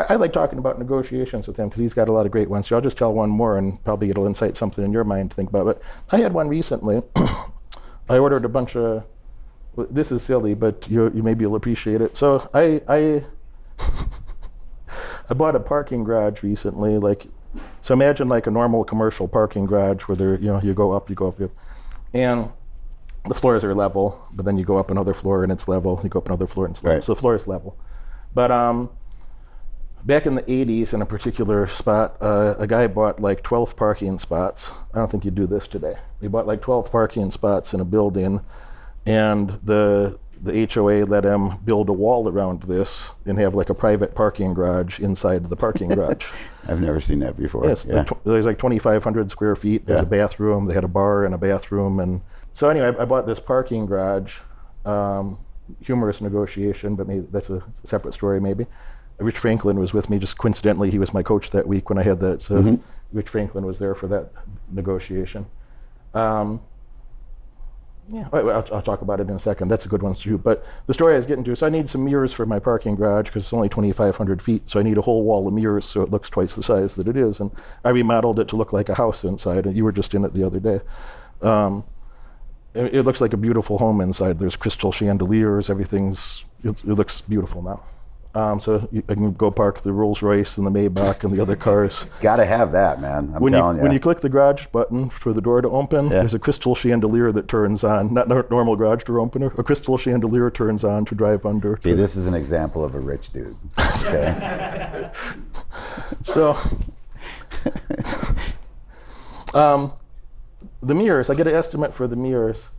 I like talking about negotiations with him because he's got a lot of great ones. So I'll just tell one more and probably it'll incite something in your mind to think about. But I had one recently. I ordered a bunch of, this is silly, but you maybe you'll appreciate it. So I bought a parking garage recently. So imagine like a normal commercial parking garage where there, you go up, and the floors are level, but then you go up another floor and it's level. You go up another floor and it's level. Right. So the floor is level. But back in the 80s in a particular spot, a guy bought like 12 parking spots. I don't think you'd do this today. He bought like 12 parking spots in a building, and the HOA let him build a wall around this and have like a private parking garage inside the parking garage. I've never seen that before. Yes, yeah. There's like 2,500 square feet. There's a bathroom. They had a bar and a bathroom. And so anyway, I bought this parking garage. Humorous negotiation, but maybe that's a separate story maybe. Rich Franklin was with me, just coincidentally, he was my coach that week when I had that. So Rich Franklin was there for that negotiation. I'll talk about it in a second. That's a good one too. But the story I was getting to, so I need some mirrors for my parking garage because it's only 2,500 feet. So I need a whole wall of mirrors so it looks twice the size that it is. And I remodeled it to look like a house inside. And you were just in it the other day. It looks like a beautiful home inside. There's crystal chandeliers. It looks beautiful now. So I can go park the Rolls Royce and the Maybach and the other cars. Gotta have that, man. I'm telling you. When you click the garage button for the door to open, there's a crystal chandelier that turns on. Not a normal garage door opener. A crystal chandelier turns on to drive under. See, this is an example of a rich dude. Okay. So, the mirrors, I get an estimate for the mirrors,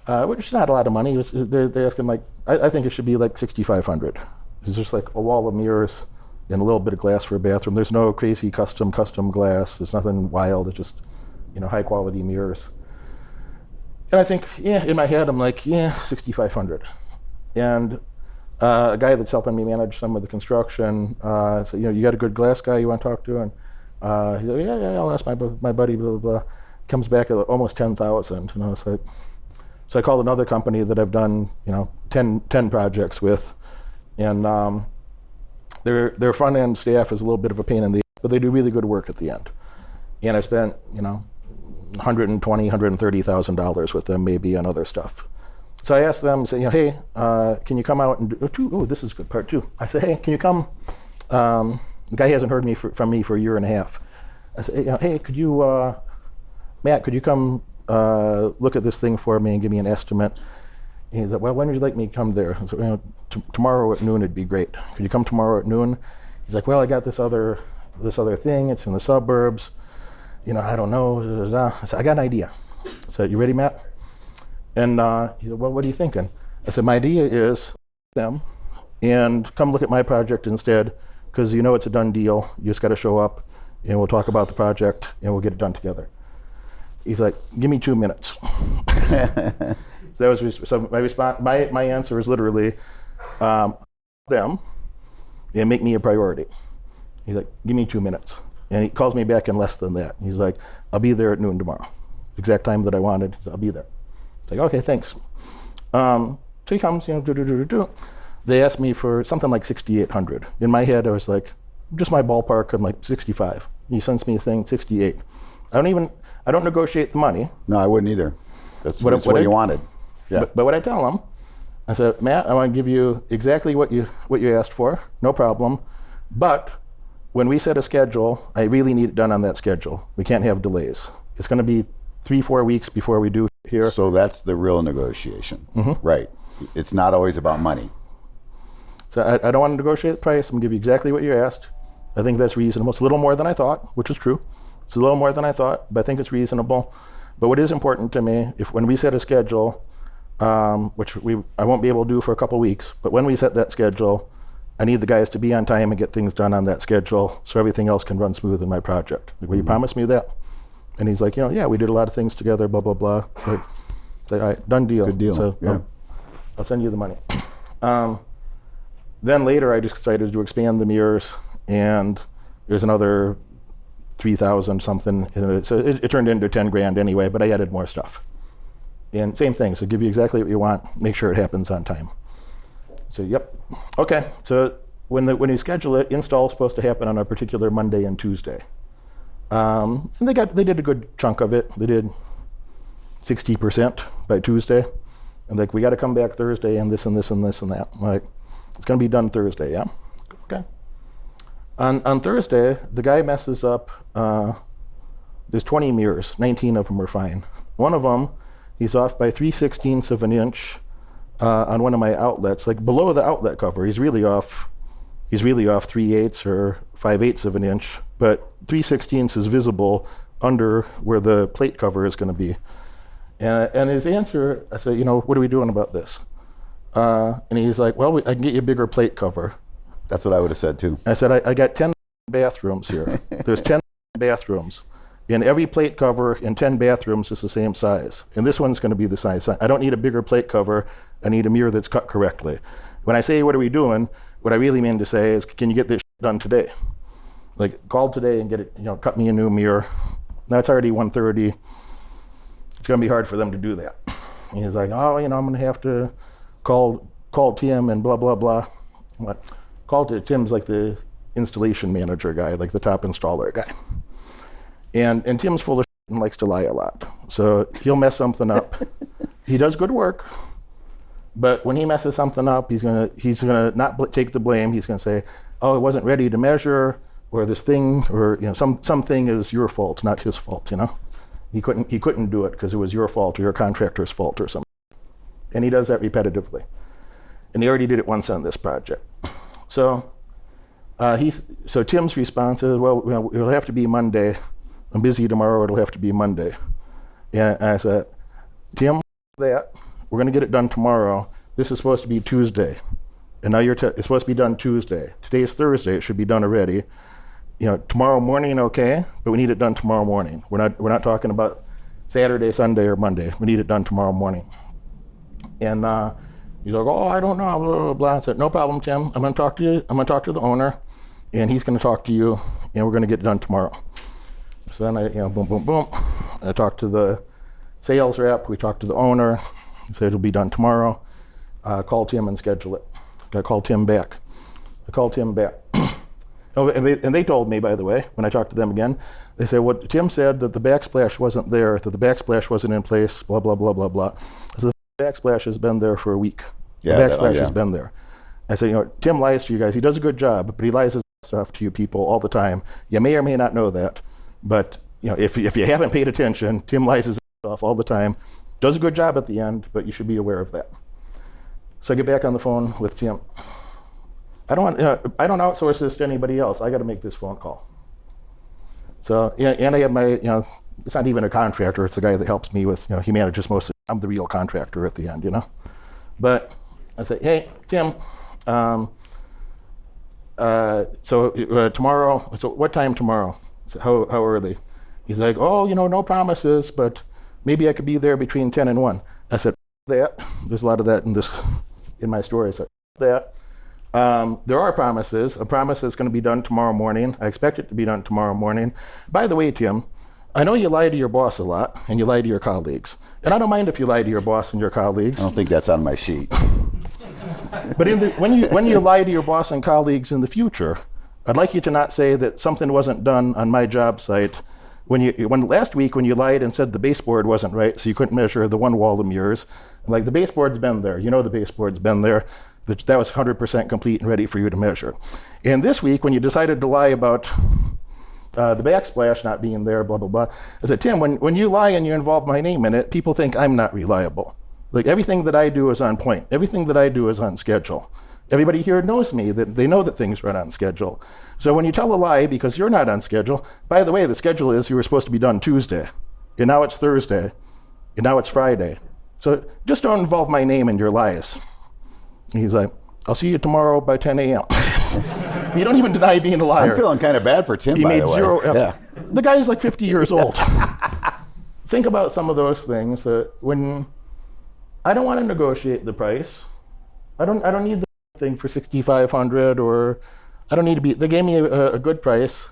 which is not a lot of money. They're asking like, I think it should be like $6,500. It's just like a wall of mirrors and a little bit of glass for a bathroom. There's no crazy custom glass. There's nothing wild. It's just, high quality mirrors. And I think, in my head, I'm like, $6,500. And a guy that's helping me manage some of the construction said, you got a good glass guy you want to talk to? And he's like, I'll ask my buddy, blah, blah, blah. Comes back at almost 10,000. And I was like, so I called another company that I've done, 10 projects with. And their front end staff is a little bit of a pain in the ass, but they do really good work at the end. And I spent, $120,000, $130,000 with them, maybe on other stuff. So I asked them, say, hey, can you come out and do? This is good part too. I said, hey, can you come? The guy hasn't heard from me for a year and a half. I said, hey, could you, Matt, could you come look at this thing for me and give me an estimate? And he's like, well, when would you like me to come there? I said, tomorrow at noon would be great. Could you come tomorrow at noon? He's like, well, I got this other thing. It's in the suburbs. I don't know. I said, I got an idea. I said, you ready, Matt? And he said, well, what are you thinking? I said, my idea is them and come look at my project instead because it's a done deal. You just got to show up and we'll talk about the project and we'll get it done together. He's like, give me 2 minutes. So that was my response. My answer is literally them and make me a priority. He's like, give me 2 minutes. And he calls me back in less than that. He's like, I'll be there at noon tomorrow. Exact time that I wanted. He said, I'll be there. It's like, okay, thanks. So he comes, They asked me for something like $6,800. In my head, I was like, just my ballpark, I'm like 65. He sends me a thing, 68. I don't negotiate the money. No, I wouldn't either. That's what you wanted. Yeah. But what I tell him, I said, Matt, I want to give you exactly what you asked for, no problem. But when we set a schedule, I really need it done on that schedule. We can't have delays. It's going to be 3-4 weeks before we do here. So that's the real negotiation, right? It's not always about money. So I don't want to negotiate the price. I'm going to give you exactly what you asked. I think that's reasonable. It's a little more than I thought, which is true. It's a little more than I thought, but I think it's reasonable. But what is important to me, when we set a schedule, which I won't be able to do for a couple weeks, but when we set that schedule, I need the guys to be on time and get things done on that schedule so everything else can run smooth in my project. Like, will you promise me that? And he's like, yeah, we did a lot of things together, blah, blah, blah. So all right, done deal. Good deal. So yeah. I'll send you the money. Then later I just decided to expand the mirrors, and there's another 3,000 something. So it turned into 10 grand anyway, but I added more stuff. And same thing, so give you exactly what you want, make sure it happens on time. So, yep. Okay, so when you schedule it, install is supposed to happen on a particular Monday and Tuesday. And they did a good chunk of it. They did 60% by Tuesday. And like, we got to come back Thursday and this and this and this and that. I'm like, it's going to be done Thursday, yeah? Okay. On Thursday, the guy messes up. There's 20 mirrors, 19 of them are fine. One of them, he's off by 3/16 of an inch on one of my outlets, like below the outlet cover. He's really off 3/8 or 5/8 of an inch, but 3/16 is visible under where the plate cover is going to be. And his answer, I said, what are we doing about this? And he's like, well, I can get you a bigger plate cover. That's what I would have said too. I said, I got 10 bathrooms here. There's 10 bathrooms. And every plate cover in 10 bathrooms is the same size. And this one's going to be the size. I don't need a bigger plate cover. I need a mirror that's cut correctly. When I say, what are we doing? What I really mean to say is, can you get this done today? Like, call today and get it, cut me a new mirror. Now it's already 1:30. It's going to be hard for them to do that. And he's like, I'm going to have to call Tim and blah, blah, blah. What? Tim's like the installation manager guy, like the top installer guy. And Tim's full of shit and likes to lie a lot. So he'll mess something up. He does good work, but when he messes something up, he's gonna not take the blame. He's gonna say, "Oh, it wasn't ready to measure," or this thing, or something is your fault, not his fault. He couldn't do it because it was your fault or your contractor's fault or something. And he does that repetitively. And he already did it once on this project. So Tim's response is, well, it'll have to be Monday. I'm busy tomorrow, it'll have to be Monday. And I said, Tim, we're going to get it done tomorrow. This is supposed to be Tuesday. And now it's supposed to be done Tuesday. Today's Thursday, it should be done already. Tomorrow morning, okay, but we need it done tomorrow morning. We're not talking about Saturday, Sunday, or Monday. We need it done tomorrow morning. And he's like, I don't know, blah, blah, blah. I said, no problem, Tim. I'm going to talk to you. I'm going to talk to the owner, and he's going to talk to you, and we're going to get it done tomorrow. So then I, boom, boom, boom. I talked to the sales rep. We talked to the owner. He said it'll be done tomorrow. Call Tim and schedule it. I called Tim back. And they told me, by the way, when I talked to them again, they said, Tim said that the backsplash wasn't there, that the backsplash wasn't in place, blah, blah, blah, blah, blah. I said, the backsplash has been there for a week. The backsplash has been there. I said, Tim lies to you guys. He does a good job, but he lies his stuff to you people all the time. You may or may not know that, but if you haven't paid attention, Tim lies his stuff all the time. Does a good job at the end, but you should be aware of that. So I get back on the phone with Tim. I don't outsource this to anybody else. I got to make this phone call. So, and I have my, it's not even a contractor. It's a guy that helps me with, he manages most of it. I'm the real contractor at the end, But I say, hey, Tim, tomorrow, so what time tomorrow? So how early? He's like, no promises, but maybe I could be there between 10 and 1. I said, that. There's a lot of that in my story. I said, that. There are promises. A promise is going to be done tomorrow morning. I expect it to be done tomorrow morning. By the way, Tim, I know you lie to your boss a lot, and you lie to your colleagues. And I don't mind if you lie to your boss and your colleagues. I don't think that's on my sheet. But when you lie to your boss and colleagues in the future, I'd like you to not say that something wasn't done on my job site. When last week when you lied and said the baseboard wasn't right, so you couldn't measure the one wall of mirrors, like the baseboard's been there. The baseboard's been there. That was 100% complete and ready for you to measure. And this week, when you decided to lie about the backsplash not being there, blah, blah, blah, I said, Tim, when you lie and you involve my name in it, people think I'm not reliable. Like, everything that I do is on point. Everything that I do is on schedule. Everybody here knows me, that they know that things run on schedule. So when you tell a lie because you're not on schedule, by the way, the schedule is you were supposed to be done Tuesday, and now it's Thursday, and now it's Friday. So just don't involve my name in your lies. He's like, I'll see you tomorrow by 10 a.m. You don't even deny being a liar. I'm feeling kind of bad for Tim, by the way. He made zero effort. Yeah. The guy's like 50 years old. Think about some of those things that when I don't want to negotiate the price. I don't need the thing for $6,500, or I don't need to be. They gave me a good price.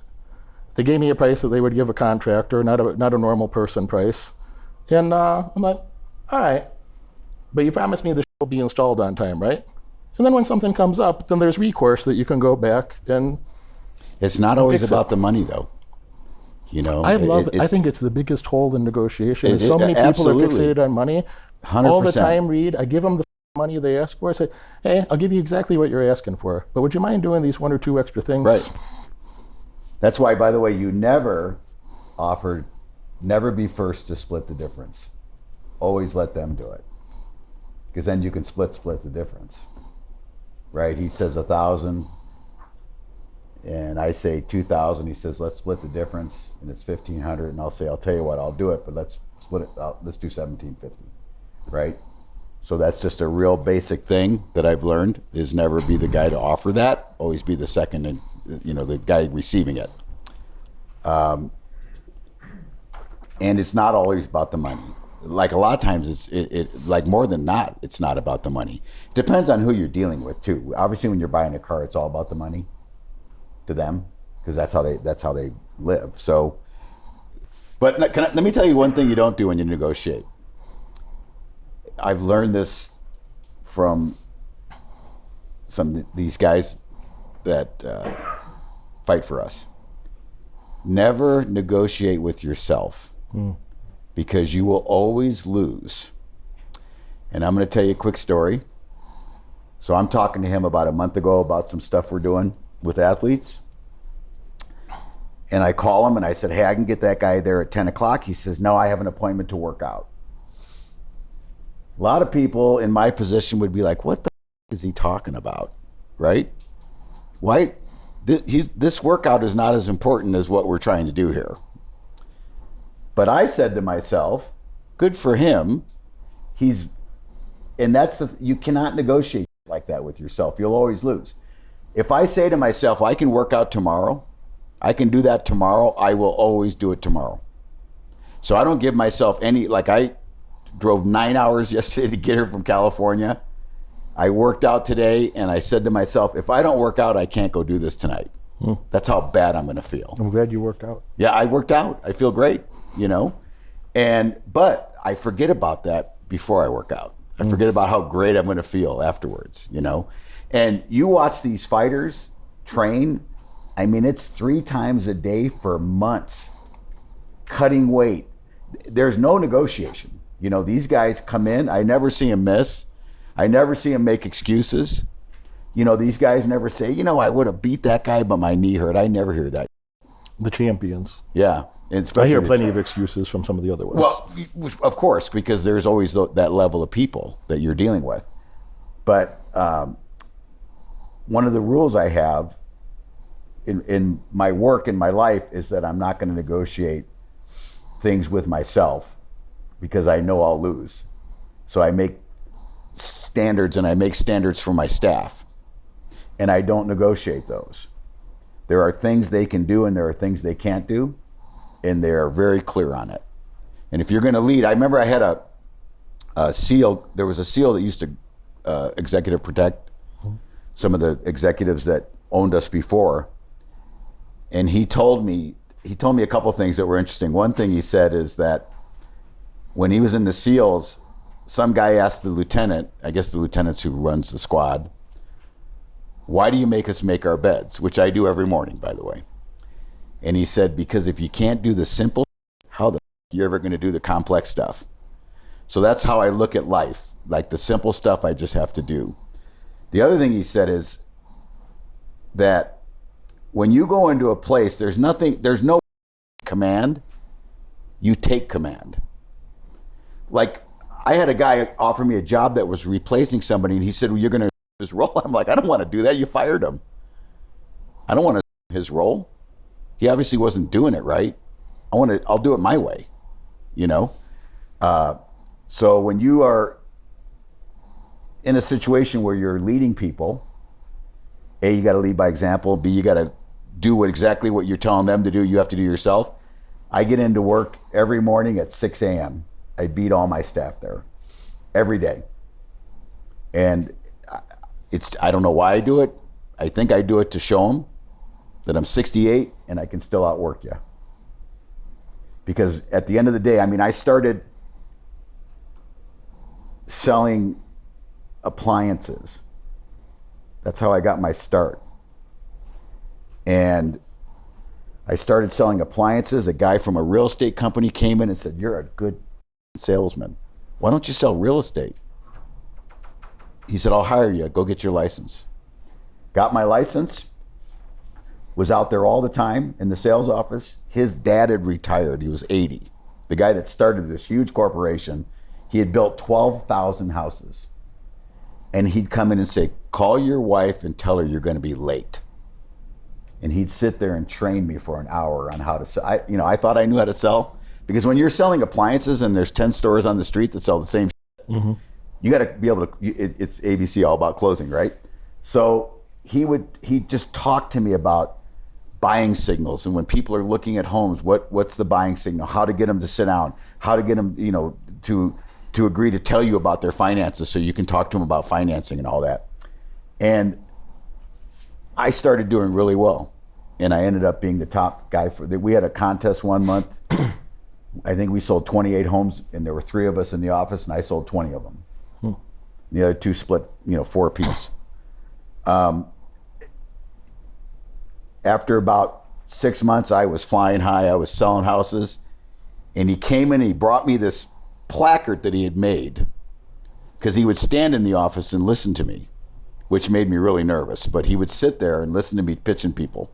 They gave me a price that they would give a contractor, not a normal person price. And I'm like, all right, but you promised me the will be installed on time, right? And then when something comes up, then there's recourse that you can go back and It's not always fix about it. the money, though. You know, I love it. I it's- think it's the biggest hole in negotiation. It- So many people absolutely. are fixated on money. 100%. All the time, Reed, I give them the money they ask for. I say, hey, I'll give you exactly what you're asking for, but would you mind doing these 1 or 2 extra things? Right. That's why, by the way, you never be first to split the difference. Always let them do it, because then you can split the difference. Right? He says 1,000, and I say 2,000. He says, let's split the difference, and it's 1,500. And I'll say, I'll tell you what, I'll do it, but let's split it out. Let's do 1,750. Right? So that's just a real basic thing that I've learned, is never be the guy to offer that. Always be the second, and the guy receiving it. And it's not always about the money. Like a lot of times, like more than not, it's not about the money. Depends on who you're dealing with too. Obviously, when you're buying a car, it's all about the money to them, because that's how they live. So, but let me tell you one thing you don't do when you negotiate. I've learned this from these guys that fight for us. Never negotiate with yourself, because you will always lose. And I'm going to tell you a quick story. So I'm talking to him about a month ago about some stuff we're doing with athletes. And I call him and I said, hey, I can get that guy there at 10 o'clock. He says, no, I have an appointment to work out. A lot of people in my position would be like, what the is he talking about? Right? Why? This workout is not as important as what we're trying to do here. But I said to myself, good for him. You cannot negotiate like that with yourself. You'll always lose. If I say to myself, I can work out tomorrow, I can do that tomorrow, I will always do it tomorrow. So I don't give myself I drove 9 hours yesterday to get here from California. I worked out today, and I said to myself, if I don't work out, I can't go do this tonight. That's how bad I'm going to feel. I'm glad you worked out. Yeah, I worked out. I feel great, but I forget about that before I work out. I forget about how great I'm going to feel afterwards, And you watch these fighters train. I mean, it's 3 times a day for months, cutting weight. There's no negotiation. These guys come in. I never see them miss. I never see them make excuses. These guys never say, I would have beat that guy, but my knee hurt. I never hear that. The champions. Yeah. And I hear plenty of excuses from some of the other ones. Well, of course, because there's always that level of people that you're dealing with. But one of the rules I have in my work, in my life, is that I'm not going to negotiate things with myself, because I know I'll lose. So I make standards, and I make standards for my staff, and I don't negotiate those. There are things they can do, and there are things they can't do, and they're very clear on it. And if you're going to lead, I remember I had a SEAL. There was a SEAL that used to executive protect some of the executives that owned us before, and he told me a couple things that were interesting. One thing he said is that when he was in the SEALs, some guy asked the lieutenant, I guess the lieutenant's who runs the squad, why do you make us make our beds? Which I do every morning, by the way. And he said, because if you can't do the simple, how the you're ever going to do the complex stuff? So that's how I look at life. Like the simple stuff I just have to do. The other thing he said is that when you go into a place, there's no command. You take command. Like, I had a guy offer me a job that was replacing somebody, and he said, well, you're going to do his role. I'm like, I don't want to do that. You fired him. I don't want to do his role. He obviously wasn't doing it right. I'll do it my way, So when you are in a situation where you're leading people, A, you got to lead by example. B, you got to do exactly what you're telling them to do. You have to do yourself. I get into work every morning at 6 a.m. I beat all my staff there every day. And I don't know why I do it. I think I do it to show them that I'm 68 and I can still outwork you. Because at the end of the day, I started selling appliances That's how I got my start. And I started selling appliances. A guy from a real estate company came in and said, "You're a good salesman. Why don't you sell real estate?" He said, "I'll hire you. Go get your license." Got my license, was out there all the time in the sales office. His dad had retired. He was 80. The guy that started this huge corporation, he had built 12,000 houses. And he'd come in and say, "Call your wife and tell her you're going to be late." And he'd sit there and train me for an hour on how to sell. I thought I knew how to sell, because when you're selling appliances and there's 10 stores on the street that sell the same shit, you got to be able to, it's ABC, all about closing, right? So he'd just talk to me about buying signals, and when people are looking at homes, what's the buying signal, how to get them to sit down, how to get them, to agree to tell you about their finances so you can talk to them about financing and all that. And I started doing really well, and I ended up being the top guy we had a contest one month. I think we sold 28 homes, and there were 3 of us in the office, and I sold 20 of them. The other 2 split, 4 apiece. After about 6 months, I was flying high. I was selling houses, and he came in and he brought me this placard that he had made, because he would stand in the office and listen to me, which made me really nervous. But he would sit there and listen to me pitching people.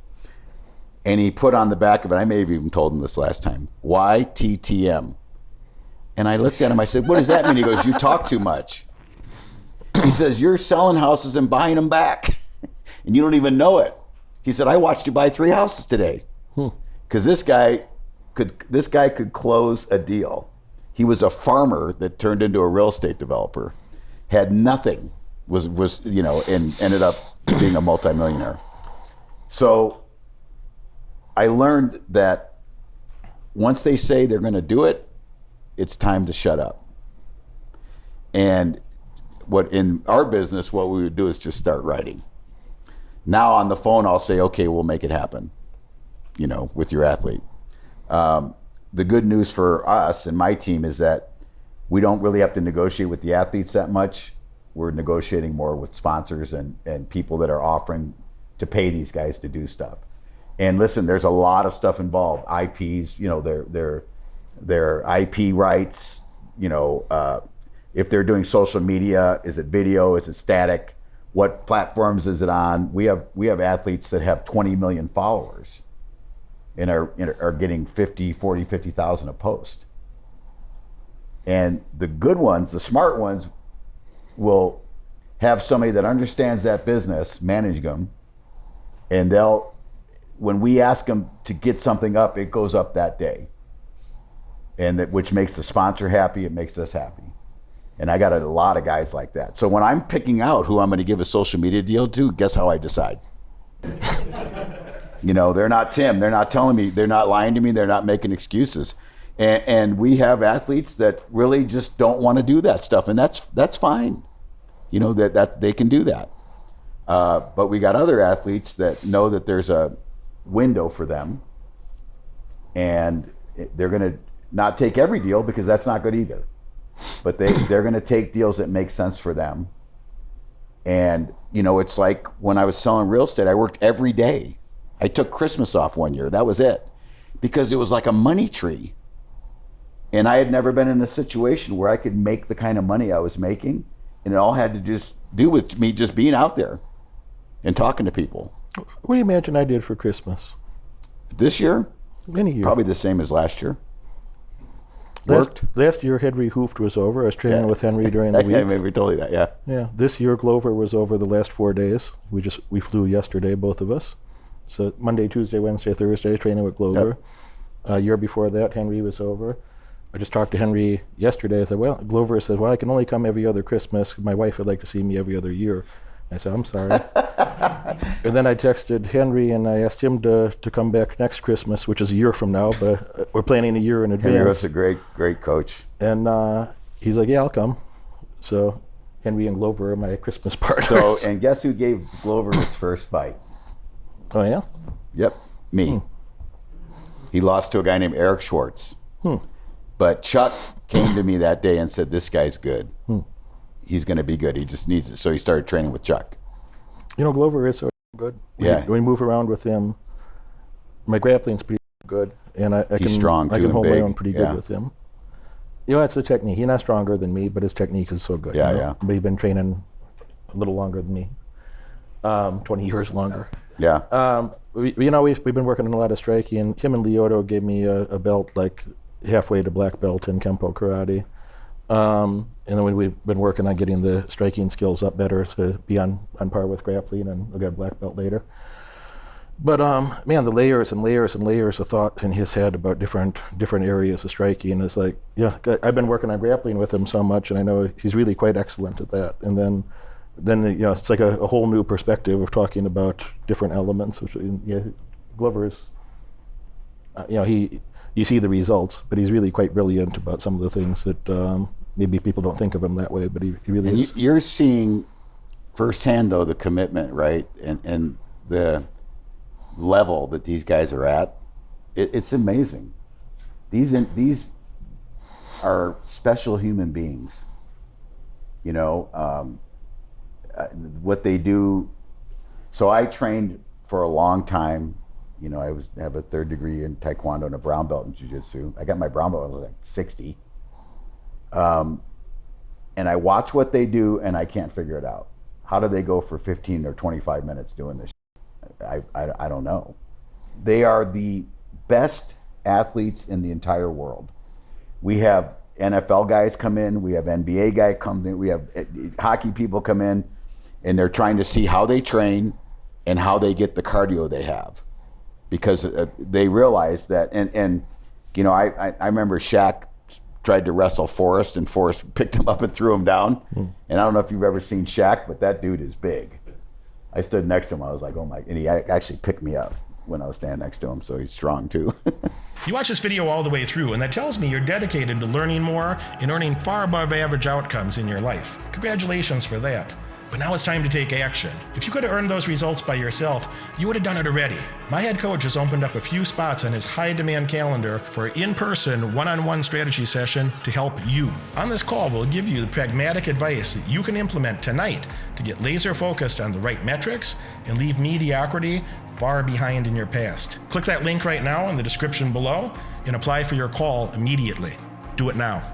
And he put on the back of it, I may have even told him this last time, YTTM. And I looked at him, I said, "What does that mean?" He goes, "You talk too much." He says, "You're selling houses and buying them back, and you don't even know it." He said, "I watched you buy 3 houses today." Because this guy could close a deal. He was a farmer that turned into a real estate developer, had nothing, was and ended up being a multimillionaire. So I learned that once they say they're going to do it, it's time to shut up. And what in our business, what we would do is just start writing. Now on the phone, I'll say, "Okay, we'll make it happen," with your athlete. The good news for us and my team is that we don't really have to negotiate with the athletes that much. We're negotiating more with sponsors and people that are offering to pay these guys to do stuff. And listen, there's a lot of stuff involved. IPs, their IP rights, if they're doing social media, is it video, is it static? What platforms is it on? We have athletes that have 20 million followers and are getting 50,000 a post. And the good ones, the smart ones, will have somebody that understands that business manage them, and when we ask them to get something up, it goes up that day, and which makes the sponsor happy, it makes us happy. And I got a lot of guys like that. So when I'm picking out who I'm going to give a social media deal to, guess how I decide? They're not Tim. They're not telling me. They're not lying to me. They're not making excuses. And we have athletes that really just don't want to do that stuff, and that's fine. That they can do that. But we got other athletes that know that there's a window for them, and they're going to not take every deal, because that's not good either. But they're going to take deals that make sense for them. And it's like when I was selling real estate, I worked every day. I took Christmas off one year. That was it, because it was like a money tree. And I had never been in a situation where I could make the kind of money I was making, and it all had to just do with me just being out there and talking to people. What do you imagine I did for Christmas? This year? Many years. Probably the same as last year. Last year, Henry Hooft was over. I was training with Henry during the week. Yeah, maybe we told you that, yeah. Yeah. This year, Glover was over the last 4 days. We flew yesterday, both of us. So Monday, Tuesday, Wednesday, Thursday, training with Glover. Yep. A year before that, Henry was over. I just talked to Henry yesterday. I said, Glover said, I can only come every other Christmas. My wife would like to see me every other year. I said, I'm sorry. And then I texted Henry and I asked him to come back next Christmas, which is a year from now, but we're planning a year in advance. Henry was a great coach. And he's like, yeah, I'll come. So Henry and Glover are my Christmas partners. So, and guess who gave Glover his first fight? Oh, yeah? Yep, me. He lost to a guy named Eric Schwartz. But Chuck came to me that day and said, this guy's good. He's going to be good. He just needs it. So he started training with Chuck. Glover is so good. Yeah. We move around with him. My grappling's pretty good, and I He's can strong, I too, can and hold big. my own pretty Yeah. good with him. It's the technique. He's not stronger than me, but his technique is so good. Yeah. But he's been training a little longer than me, 20 years longer. Yeah. We've been working on a lot of striking, and him and Lyoto gave me a belt like halfway to black belt in Kempo Karate. And then we've been working on getting the striking skills up better to be on par with grappling, and we'll get a black belt later. But man, the layers and layers and layers of thought in his head about different areas of striking is like, yeah, I've been working on grappling with him so much, and I know he's really quite excellent at that. And then it's like a whole new perspective of talking about different elements. Which, Glover's, you see the results, but he's really quite brilliant about some of the things that maybe people don't think of him that way, but he really And is. you're seeing firsthand, though, the commitment, right? And the level that these guys are at. It's amazing. These are special human beings. What they do. So I trained for a long time. I have a 3rd degree in Taekwondo and a brown belt in Jiu-Jitsu. I got my brown belt when I was like 60. And I watch what they do, and I can't figure it out. How do they go for 15 or 25 minutes doing this? I don't know. They are the best athletes in the entire world. We have NFL guys come in, we have NBA guys come in, we have hockey people come in, and they're trying to see how they train and how they get the cardio they have, because they realize that. And I remember Shaq tried to wrestle Forrest, and Forrest picked him up and threw him down. And I don't know if you've ever seen Shaq, but that dude is big. I stood next to him. I was like, oh my, and he actually picked me up when I was standing next to him, so he's strong too. You watch this video all the way through, and that tells me you're dedicated to learning more and earning far above average outcomes in your life. Congratulations for that. But now it's time to take action. If you could have earned those results by yourself, you would have done it already. My head coach has opened up a few spots on his high-demand calendar for an in-person, one-on-one strategy session to help you. On this call, we'll give you the pragmatic advice that you can implement tonight to get laser-focused on the right metrics and leave mediocrity far behind in your past. Click that link right now in the description below and apply for your call immediately. Do it now.